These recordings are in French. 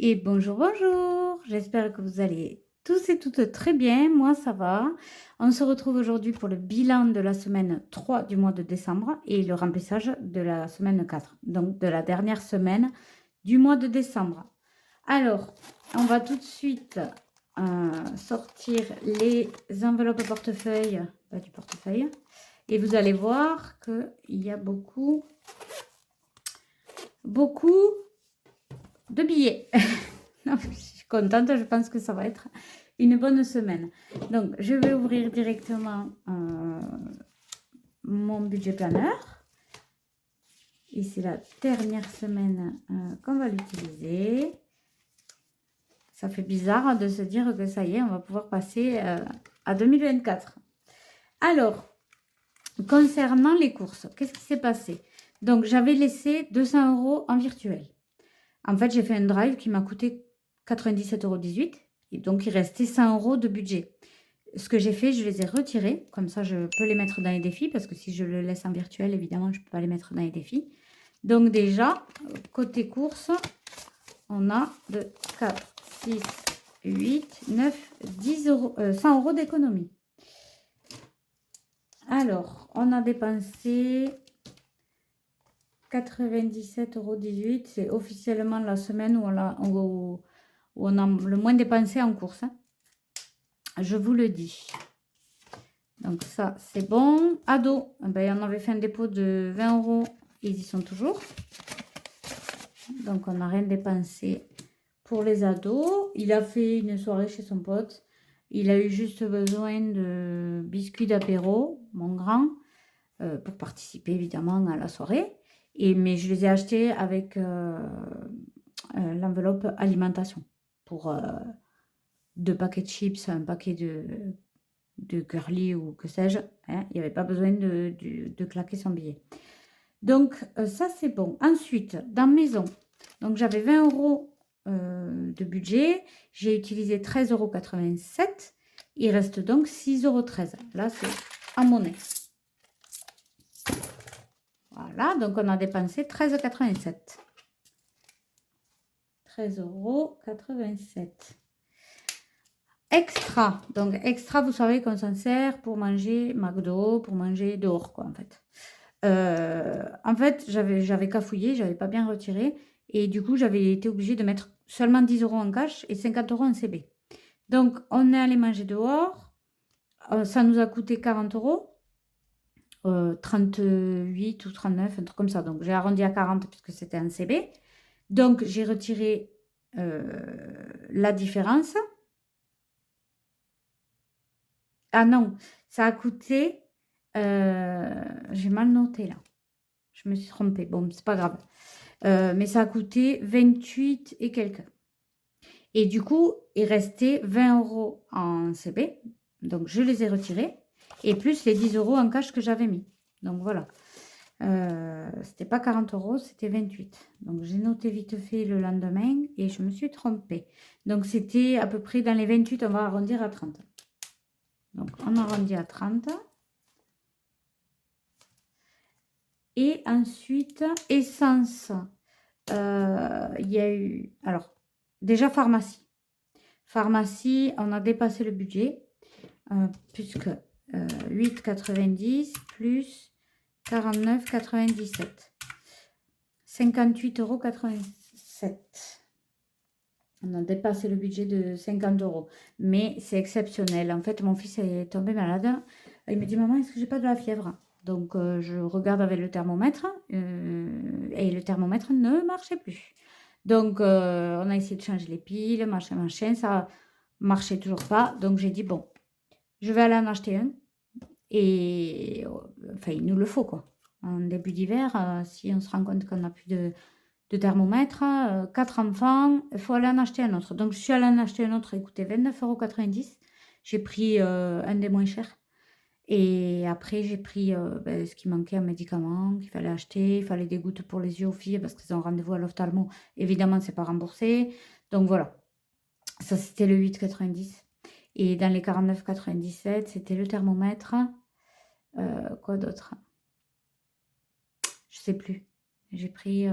Et bonjour, bonjour. J'espère que vous allez tous et toutes très bien. Moi, ça va. On se retrouve aujourd'hui pour le bilan de la semaine 3 du mois de décembre et le remplissage de la semaine 4, donc de la dernière semaine du mois de décembre. Alors, on va tout de suite sortir les enveloppes portefeuille, du portefeuille. Et vous allez voir qu'il y a beaucoup de billets. Non, je suis contente, je pense que ça va être une bonne semaine. Donc, je vais ouvrir directement mon budget planeur. Et c'est la dernière semaine qu'on va l'utiliser. Ça fait bizarre de se dire que ça y est, on va pouvoir passer à 2024. Alors, concernant les courses, qu'est-ce qui s'est passé? Donc, j'avais laissé 200 € en virtuel. En fait, j'ai fait un drive qui m'a coûté 97,18 € et donc il restait 100 € de budget. Ce que j'ai fait, je les ai retirés, comme ça je peux les mettre dans les défis, parce que si je le laisse en virtuel, évidemment, je ne peux pas les mettre dans les défis. Donc déjà, côté course, on a de 4, 6, 8, 9, 10 euros, 100 € d'économie. Alors, on a dépensé 97,18 €. C'est officiellement la semaine où on a le moins dépensé en course. Hein. Je vous le dis. Donc ça, c'est bon. Ado, ben, on avait fait un dépôt de 20 €. Ils y sont toujours. Donc, on n'a rien dépensé pour les ados. Il a fait une soirée chez son pote. Il a eu juste besoin de biscuits d'apéro, mon grand, pour participer évidemment à la soirée. Mais je les ai achetés avec l'enveloppe alimentation pour 2 paquets de chips, un paquet de curly ou que sais-je. Hein, il n'y avait pas besoin de claquer son billet. Donc, ça, c'est bon. Ensuite, dans maison, donc j'avais 20 € de budget. J'ai utilisé 13,87 €. Il reste donc 6,13 €. Là, c'est en monnaie. Voilà, donc on a dépensé 13,87 €. 13,87 €. Extra. Donc, extra, vous savez qu'on s'en sert pour manger McDo, pour manger dehors, quoi, en fait. En fait, j'avais cafouillé, j'avais pas bien retiré. Et du coup, j'avais été obligée de mettre seulement 10 € en cash et 50 € en CB. Donc, on est allé manger dehors. Ça nous a coûté 40 €. 38 ou 39, un truc comme ça. Donc, j'ai arrondi à 40 puisque c'était un CB. Donc, j'ai retiré la différence. Ah non, ça a coûté... j'ai mal noté là. Je me suis trompée. Bon, c'est pas grave. Mais ça a coûté 28 et quelques. Et du coup, il restait 20 € en CB. Donc, je les ai retirés. Et plus les 10 € en cash que j'avais mis. Donc, voilà. C'était pas 40 €, c'était 28. Donc, j'ai noté vite fait le lendemain et je me suis trompée. Donc, c'était à peu près dans les 28, on va arrondir à 30. Donc, on arrondit à 30. Et ensuite, essence. Il y a eu... Alors, déjà, pharmacie. Pharmacie, on a dépassé le budget. Puisque 8,90 plus 49,97. 58,87 €. On a dépassé le budget de 50 €. Mais c'est exceptionnel. En fait, mon fils est tombé malade. Il me dit, maman, est-ce que j'ai pas de la fièvre? Donc, je regarde avec le thermomètre. Et le thermomètre ne marchait plus. Donc, on a essayé de changer les piles, machin. Ça marchait toujours pas. Donc, j'ai dit, bon, je vais aller en acheter un. Et enfin, il nous le faut, quoi. En début d'hiver, si on se rend compte qu'on n'a plus de thermomètre, 4 enfants, il faut aller en acheter un autre. Donc, je suis allée en acheter un autre, écoutez, 29,90 €. J'ai pris un des moins chers. Et après, j'ai pris ce qui manquait en médicaments qu'il fallait acheter. Il fallait des gouttes pour les yeux aux filles parce qu'elles ont rendez-vous à l'ophtalmo. Évidemment, c'est pas remboursé. Donc, voilà. Ça, c'était le 8,90 €. Et dans les 49,97, c'était le thermomètre. Quoi d'autre? Je sais plus. J'ai pris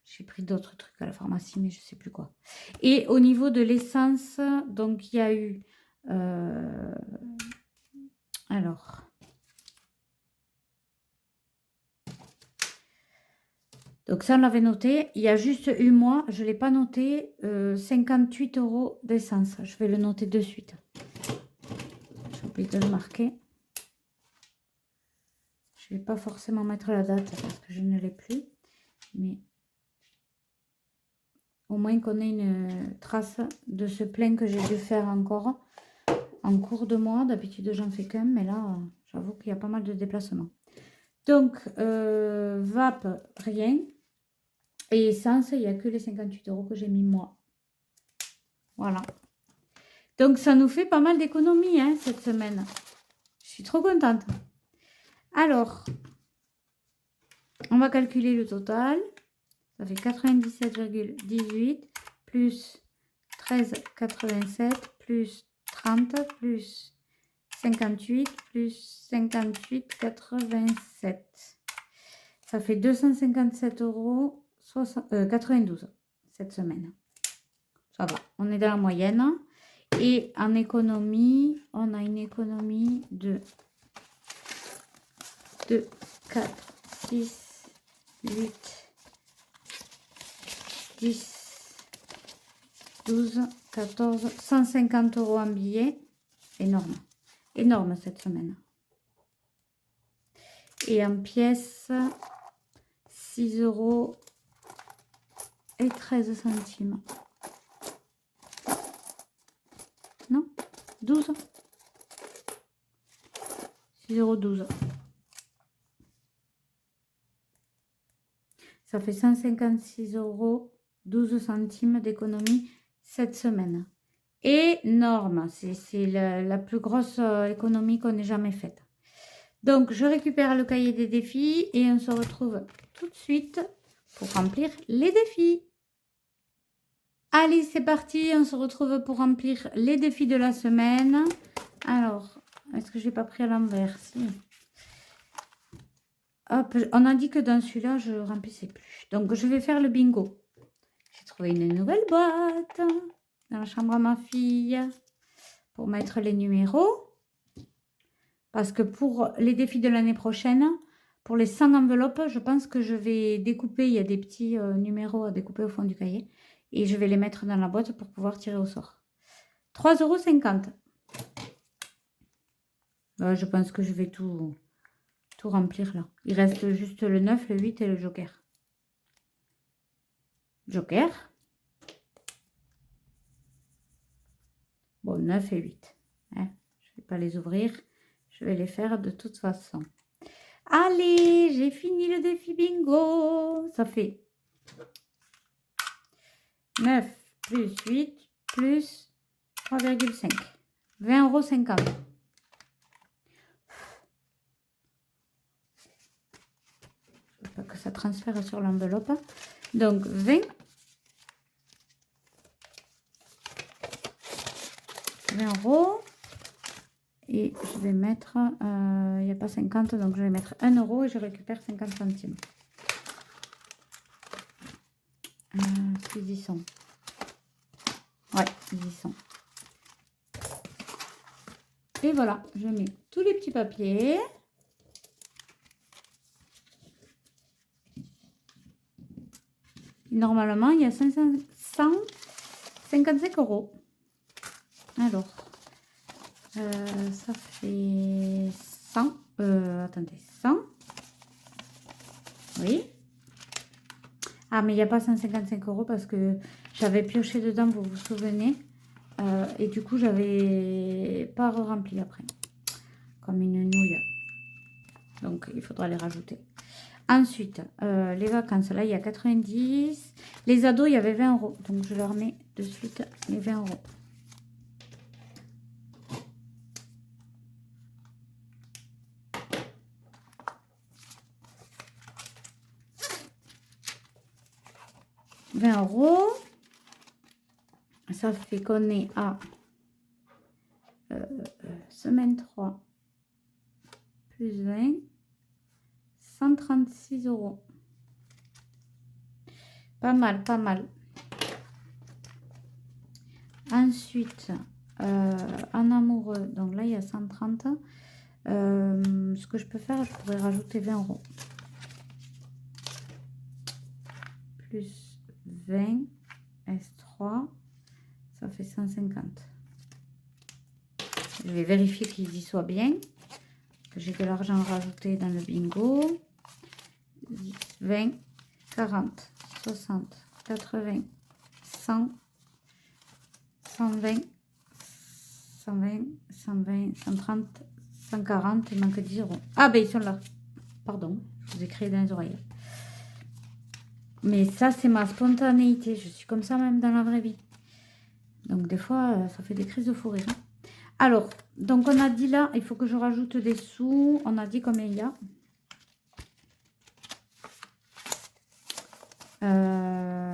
J'ai pris d'autres trucs à la pharmacie, mais je ne sais plus quoi. Et au niveau de l'essence, donc il y a eu... alors... Donc ça, on l'avait noté. Il y a juste eu moi, je ne l'ai pas noté, 58 € d'essence. Je vais le noter de suite. J'ai oublié de le marquer. Je ne vais pas forcément mettre la date parce que je ne l'ai plus. Mais au moins qu'on ait une trace de ce plein que j'ai dû faire encore en cours de mois. D'habitude, j'en fais qu'un, mais là, j'avoue qu'il y a pas mal de déplacements. Donc, vape, rien. Et essence, il n'y a que les 58 € que j'ai mis moi. Voilà. Donc, ça nous fait pas mal d'économies hein, cette semaine. Je suis trop contente. Alors, on va calculer le total. Ça fait 97,18 plus 13,87 plus 30 plus 58 plus 58,87. Ça fait 257 € 92 cette semaine. Ça va, on est dans la moyenne. Et en économie, on a une économie de 2, 4, 6, 8, 10, 12, 14, 150 € en billets. Énorme. Énorme cette semaine. Et en pièces, 6 € et 13 centimes. Non, 12. 6,12 €. Ça fait 156 € 12 centimes d'économie cette semaine. Énorme. C'est la plus grosse économie qu'on ait jamais faite. Donc, je récupère le cahier des défis et on se retrouve tout de suite pour remplir les défis. Allez, c'est parti. On se retrouve pour remplir les défis de la semaine. Alors, est-ce que je n'ai pas pris à l'envers? Si. Hop, on a dit que dans celui-là, je ne remplissais plus. Donc, je vais faire le bingo. J'ai trouvé une nouvelle boîte dans la chambre à ma fille pour mettre les numéros. Parce que pour les défis de l'année prochaine, pour les 100 enveloppes, je pense que je vais découper. Il y a des petits numéros à découper au fond du cahier. Et je vais les mettre dans la boîte pour pouvoir tirer au sort. 3,50 €. Je pense que je vais tout remplir là. Il reste juste le 9, le 8 et le joker. Joker. Bon, 9 et 8. Hein, je ne vais pas les ouvrir. Je vais les faire de toute façon. Allez, j'ai fini le défi bingo. Ça fait 9 plus 8 plus 3,5. 20,50 €. Je ne veux pas que ça transfère sur l'enveloppe. Donc, 20 €. Et je vais mettre, il n'y a pas 50, donc je vais mettre 1 € et je récupère 50 centimes. Ils y sont. Ouais, ils y sont. Et voilà, je mets tous les petits papiers. Normalement, il y a 155 €. Alors, ça fait 100. Attendez, 100. Oui. Ah, mais il n'y a pas 155 € parce que j'avais pioché dedans, vous vous souvenez. Et du coup, j'avais pas rempli après. Comme une nouille. Donc, il faudra les rajouter. Ensuite, les vacances, là, il y a 90. Les ados, il y avait 20 €. Donc, je leur mets de suite les 20 €. Ça fait qu'on est à semaine 3 plus 20, 136 €. Pas mal, pas mal. Ensuite, en amoureux, donc là, il y a 130. Ce que je peux faire, je pourrais rajouter 20 euros. Plus 20, S3, ça fait 150. Je vais vérifier qu'ils y soient bien. Que j'ai de l'argent rajouté dans le bingo. 10, 20, 40, 60, 80, 100, 120, 120, 120, 130, 140, il manque 10 euros. Ah ben ils sont là. Pardon, je vous ai créé dans les oreilles. Mais ça c'est ma spontanéité, je suis comme ça même dans la vraie vie. Donc des fois ça fait des crises de fou rire. Alors, donc on a dit là, il faut que je rajoute des sous. On a dit combien il y a.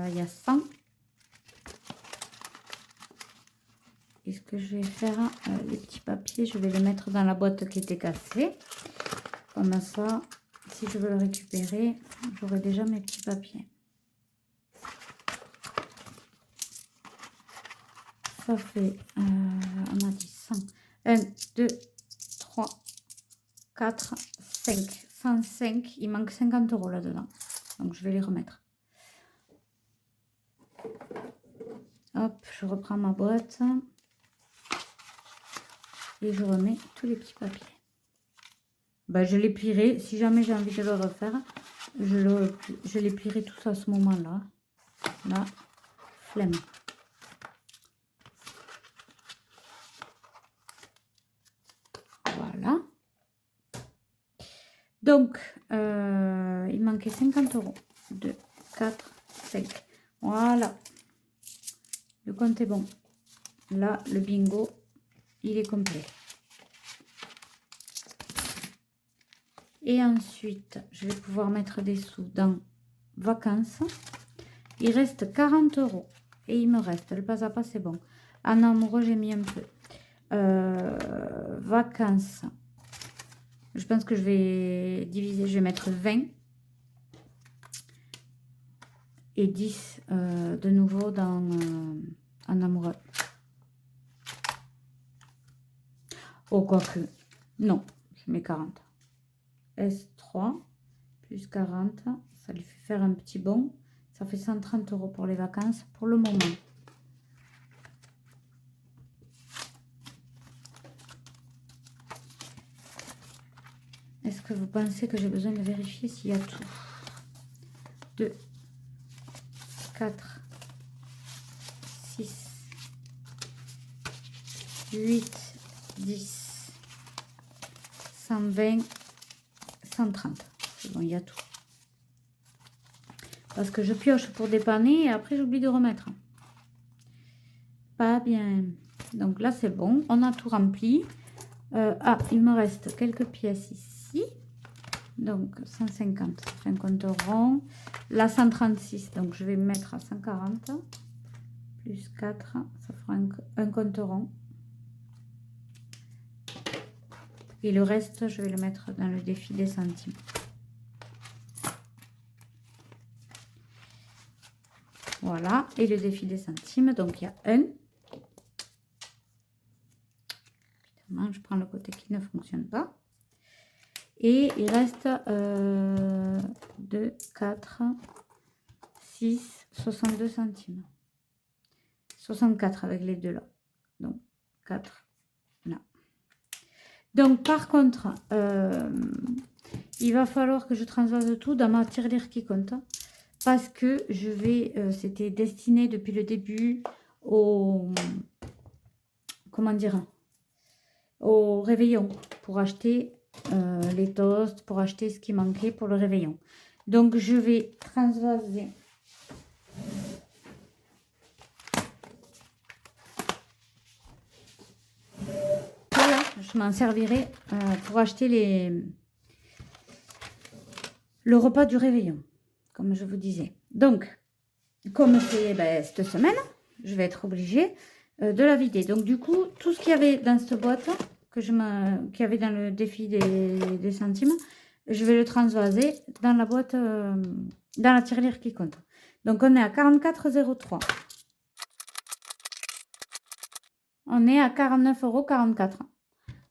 Il y a 100. Et ce que je vais faire, les petits papiers, je vais les mettre dans la boîte qui était cassée. Comme ça, si je veux le récupérer, j'aurai déjà mes petits papiers. Ça fait, on a dit 100. 1, 2, 3, 4, 5. 105. Il manque 50 euros là-dedans. Donc, je vais les remettre. Hop, je reprends ma boîte. Et je remets tous les petits papiers. Ben, je les plierai. Si jamais j'ai envie de le refaire, je les plierai tous à ce moment-là. Là, flemme. Voilà. Donc, il manquait 50 euros. 2, 4, 5. Voilà. Le compte est bon. Là, le bingo, il est complet. Et ensuite, je vais pouvoir mettre des sous dans vacances. Il reste 40 euros. Et il me reste, le pas à pas, c'est bon. En amoureux, j'ai mis un peu. Vacances. Je pense que je vais diviser, je vais mettre 20. Et 10 de nouveau dans en amoureux. Oh, quoique. Non, je mets 40. S3 plus 40. Ça lui fait faire un petit bond. Ça fait 130 euros pour les vacances pour le moment. Est-ce que vous pensez que j'ai besoin de vérifier s'il y a tout? 2, 4, 6, 8, 10, 120, 130. C'est bon, il y a tout. Parce que je pioche pour dépanner et après j'oublie de remettre. Pas bien. Donc là c'est bon, on a tout rempli. Ah, il me reste quelques pièces ici. Donc 150, ça fait un compte rond. Là 136, donc je vais mettre à 140. Plus 4, ça fera un compte rond. Et le reste, je vais le mettre dans le défi des centimes. Voilà, et le défi des centimes, donc il y a 1. Évidemment, je prends le côté qui ne fonctionne pas. Et il reste 2, 4, 6, 62 centimes. 64 avec les deux là. Donc 4 là. Donc par contre, il va falloir que je transvase tout dans ma tirelire qui compte. Parce que je vais, c'était destiné depuis le début au, comment dire, au réveillon. Pour acheter les toasts, pour acheter ce qui manquait pour le réveillon. Donc je vais transvaser. Voilà, je m'en servirai pour acheter le repas du réveillon, comme je vous disais. Donc, comme c'est cette semaine, je vais être obligée de la vider. Donc du coup, tout ce qu'il y avait dans cette boîte, qu'il y avait dans le défi des centimes, je vais le transvaser dans la boîte dans la tirelire qui compte. Donc, on est à 44,03 €. On est à 49,44 €.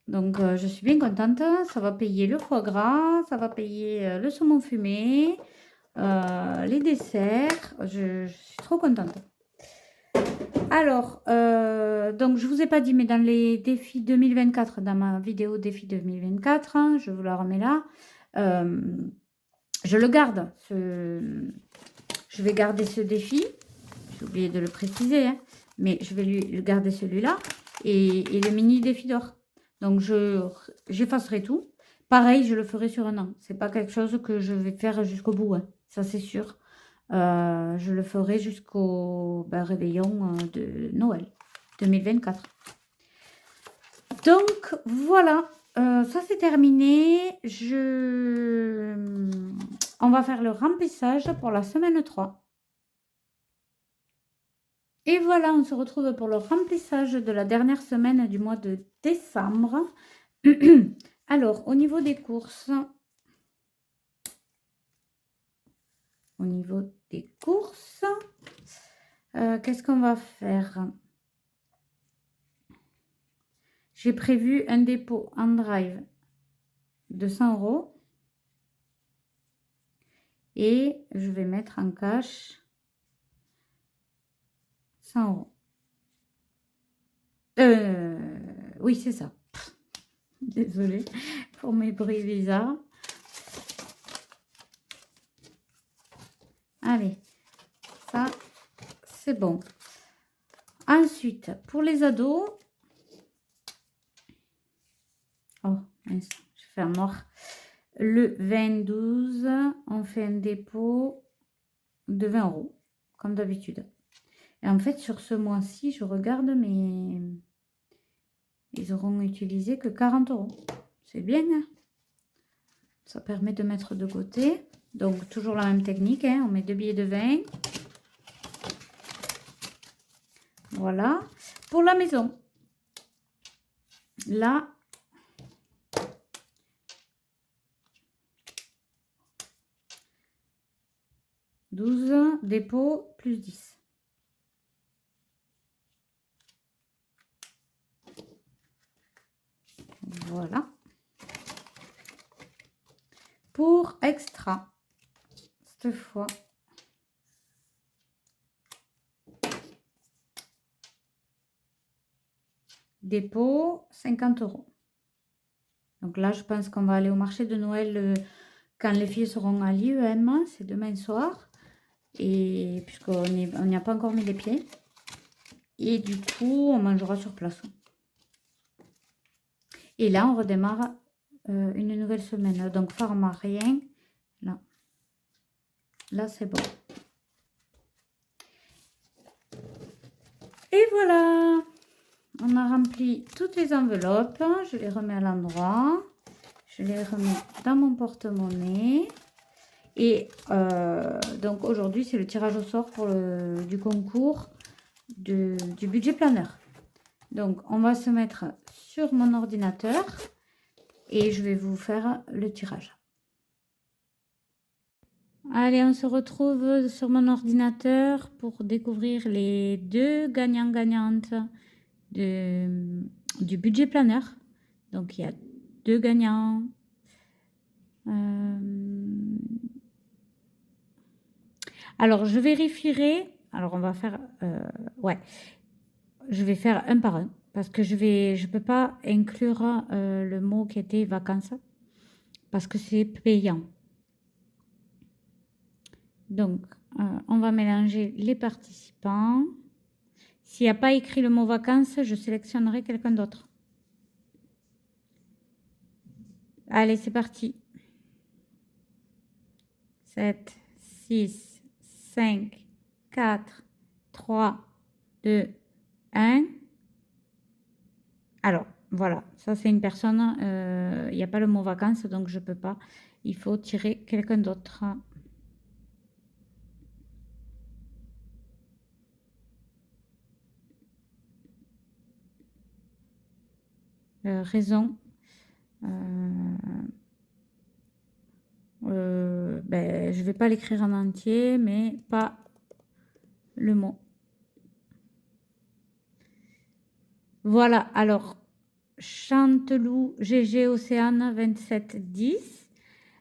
Donc, je suis bien contente. Ça va payer le foie gras, ça va payer le saumon fumé, les desserts. Je suis trop contente. Alors, donc je vous ai pas dit, mais dans les défis 2024, dans ma vidéo défi 2024, hein, je vous la remets là, je le garde. Je vais garder ce défi. J'ai oublié de le préciser, hein, mais je vais lui garder celui-là et le mini défi d'or. Donc, j'effacerai tout. Pareil, je le ferai sur un an. C'est pas quelque chose que je vais faire jusqu'au bout, hein, ça c'est sûr. Je le ferai jusqu'au réveillon de Noël 2024. Donc, voilà. Ça, c'est terminé. On va faire le remplissage pour la semaine 3. Et voilà, on se retrouve pour le remplissage de la dernière semaine du mois de décembre. Alors, au niveau des courses, qu'est-ce qu'on va faire? J'ai prévu un dépôt en drive de 100 € et je vais mettre en cash 100 €. Oui, c'est ça. Désolée pour mes bruits bizarres. Allez, ça, c'est bon. Ensuite, pour les ados... Oh, mince, je vais faire noir. Le 22, on fait un dépôt de 20 €, comme d'habitude. Et en fait, sur ce mois-ci, je regarde, mais ils auront utilisé que 40 €. C'est bien, hein? Ça permet de mettre de côté. Donc, toujours la même technique, hein? On met 2 billets de 20. Voilà. Pour la maison, là, « 12, dépôt, plus 10. Voilà. Pour extra, cette fois, dépôt, 50 €. Donc là, je pense qu'on va aller au marché de Noël quand les filles seront à l'IEM, c'est demain soir. Et puisqu'on n'y a pas encore mis les pieds. Et du coup, on mangera sur place. Et là, on redémarre une nouvelle semaine. Donc, pharma, rien. Là. Là, c'est bon. Et voilà. On a rempli toutes les enveloppes. Je les remets à l'endroit. Je les remets dans mon porte-monnaie. Et donc, aujourd'hui, c'est le tirage au sort pour du concours du budget planeur. Donc, on va se mettre sur mon ordinateur et je vais vous faire le tirage. Allez, on se retrouve sur mon ordinateur pour découvrir les 2 gagnants-gagnantes du budget planeur. Donc, il y a 2 gagnants. Alors, je vérifierai. Alors, on va faire... ouais. Je vais faire un par un parce que je peux pas inclure le mot qui était vacances parce que c'est payant. Donc, on va mélanger les participants. S'il n'y a pas écrit le mot vacances, je sélectionnerai quelqu'un d'autre. Allez, c'est parti. 7, 6, 5, 4, 3, 2, 1. Alors, voilà, ça c'est une personne, il n'y a pas le mot vacances, donc je ne peux pas. Il faut tirer quelqu'un d'autre. Raison. Ben, je ne vais pas l'écrire en entier, mais pas le mot. Voilà, alors, Chanteloup, GG Océane 2710.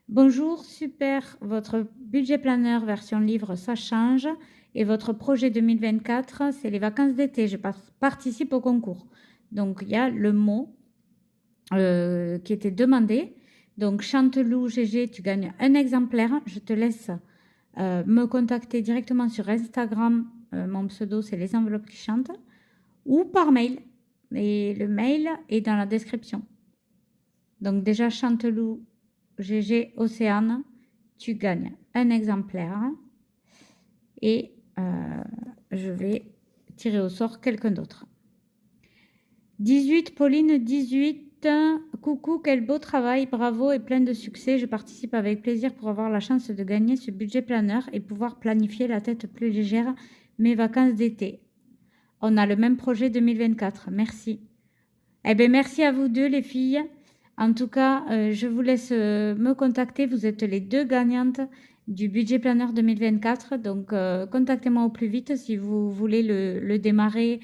Bonjour, super, votre budget planeur version livre, ça change. Et votre projet 2024, c'est les vacances d'été. Je participe au concours. Donc, il y a le mot qui était demandé. Donc, Chanteloup, GG, tu gagnes un exemplaire. Je te laisse me contacter directement sur Instagram. Mon pseudo, c'est les enveloppes qui chantent. Ou par mail. Et le mail est dans la description. Donc déjà, Chanteloup, GG, Océane, tu gagnes un exemplaire. Et je vais tirer au sort quelqu'un d'autre. 18, Pauline, 18. Coucou, quel beau travail, bravo et plein de succès. Je participe avec plaisir pour avoir la chance de gagner ce budget planeur et pouvoir planifier la tête plus légère mes vacances d'été. On a le même projet 2024. Merci. Eh bien, merci à vous deux, les filles. En tout cas, je vous laisse me contacter. Vous êtes les deux gagnantes du budget planeur 2024. Donc, contactez-moi au plus vite si vous voulez le démarrer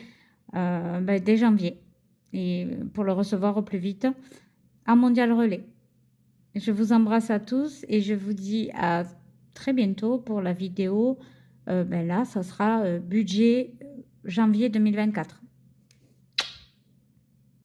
dès janvier. Et pour le recevoir au plus vite à Mondial Relais. Je vous embrasse à tous et je vous dis à très bientôt pour la vidéo. Là, ça sera budget janvier 2024.